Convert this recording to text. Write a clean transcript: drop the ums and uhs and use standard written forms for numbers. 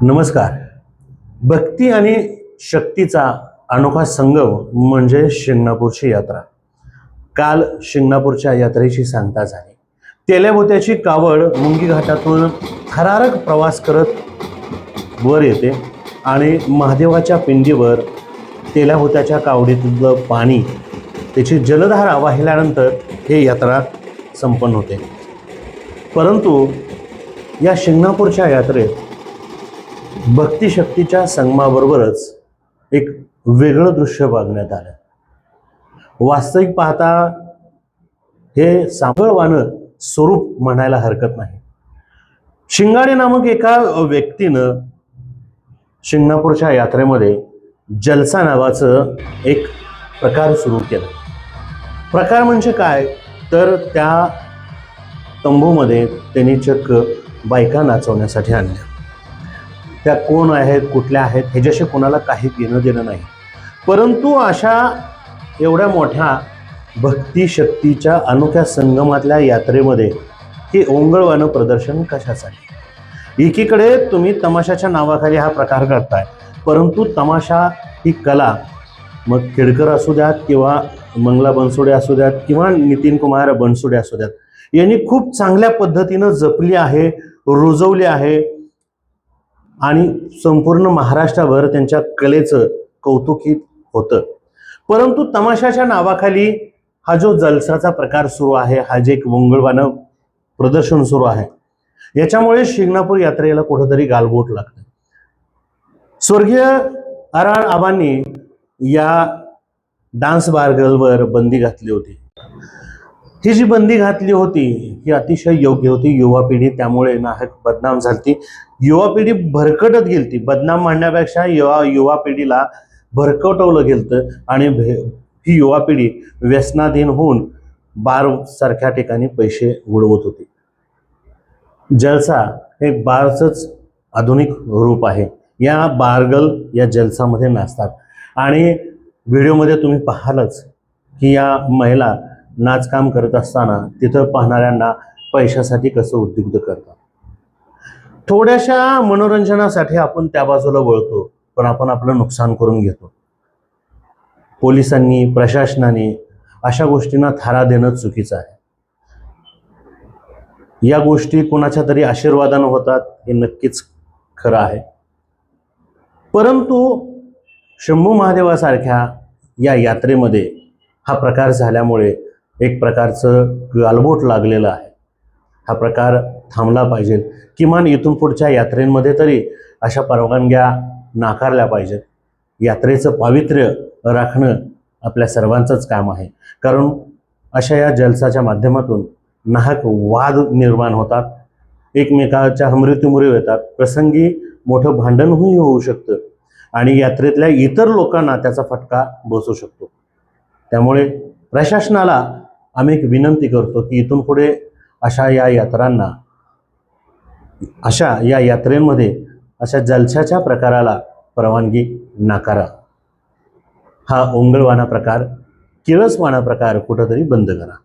नमस्कार. भक्ती आणि शक्तीचा अनोखा संगम म्हणजे शिंगणापूरची यात्रा. काल शिंगणापूरच्या यात्रेची सांगता झाली. तेल्याभोत्याची कावड मुंगी घाटातून थरारक प्रवास करत वर येते आणि महादेवाच्या पिंडीवर तेल्याभोत्याच्या कावडीतलं पाणी, त्याची जलधारा वाहिल्यानंतर ही यात्रा संपन्न होते. परंतु या शिंगणापूरच्या यात्रेत भक्तिशक्तीच्या संगमाबरोबरच एक वेगळं दृश्य बघण्यात आलं. वास्तविक पाहता हे सांगळवानं स्वरूप म्हणायला हरकत नाही. शिंगाडे नामक एका व्यक्तीनं शिंगणापूरच्या यात्रेमध्ये जलसा नावाचं एक प्रकार सुरू केला. प्रकार म्हणजे काय तर त्या तंबूमध्ये त्यांनी चक्क बायका नाचवण्यासाठी आणल्या. त्या कोण आहेत, कुठल्या आहेत ह्याच्याशी कोणाला काही घेणं देणं नाही. परंतु अशा एवढ्या मोठ्या भक्ती शक्तीच्या अनोख्या संगमातल्या यात्रेमध्ये हे ओंगळवाणं प्रदर्शन कशासाठी? एकीकडे तुम्ही तमाशाच्या नावाखाली हा प्रकार करताय, परंतु तमाशा ही कला, मग खेडकर असू द्यात किंवा मंगला बनसोडे असू द्यात किंवा नितीन कुमार बनसोडे असू द्यात, यांनी खूप चांगल्या पद्धतीनं जपली आहे, रुजवली आहे आणि संपूर्ण महाराष्ट्रभर त्यांच्या कलेचं कौतुकित होतं. परंतु तमाशाच्या नावाखाली हा जो जलसाचा प्रकार सुरू आहे, हा जे एक मंगळवानं प्रदर्शन सुरू आहे, याच्यामुळे शिंगणापूर यात्रेला कुठंतरी गालबोट लागतं. स्वर्गीय आराळ आबांनी या डान्स बारगलवर बंदी घातली होती. ही जी बंदी घातली होती ही अतिशय योग्य होती. युवा पिढी त्यामुळे नाहक बदनाम झाली. युवा पिढी भरकटत गेलती. बदनाम म्हणण्यापेक्षा युवा पिढीला भरकटवलं गेलं आणि ही युवा पिढी व्यसनाधीन होऊन बार सारख्या ठिकाणी पैसे उडवत होती. जलसा हे बारचंच आधुनिक रूप आहे. या बारगल या जलसामध्ये नाचतात आणि व्हिडिओमध्ये तुम्ही पाहालच की या महिला नाचकाम करत असताना तिथं पाहणाऱ्यांना पैशासाठी कसं उद्युक्त करतात. थोड्याशा मनोरंजनासाठी आपण त्या बाजूला वळतो, पण आपण आपलं नुकसान करून घेतो. पोलिसांनी, प्रशासनाने अशा गोष्टींना थारा देणं चुकीचं आहे. या गोष्टी कोणाच्या तरी आशीर्वादानं होतात हे नक्कीच खरं आहे. परंतु शंभू महादेवासारख्या या यात्रेमध्ये हा प्रकार झाल्यामुळे एक प्रकारचं गालबोट लागलेलं आहे. हा प्रकार थांबला पाहिजे. किमान इथून पुढच्या यात्रेमध्ये तरी अशा परवानग्या नाकारल्या पाहिजेत. यात्रेचं पावित्र्य राखणं आपल्या सर्वांचंच काम आहे. कारण अशा या जलसाच्या माध्यमातून नाहक वाद निर्माण होतात, एकमेकाच्या मृत्युमुळे येतात, प्रसंगी मोठं भांडणही होऊ शकतं आणि यात्रेतल्या इतर लोकांना त्याचा फटका बसू शकतो. त्यामुळे प्रशासनाला आम्ही एक विनंती करतो की इथून पुढे अशा या यात्रांना, अशा या यात्रेमध्ये अशा जलसाच्या प्रकाराला परवानगी नाकारा. हा ओंगळवाणा प्रकार, किळसवाणा प्रकार कुठंतरी बंद करा.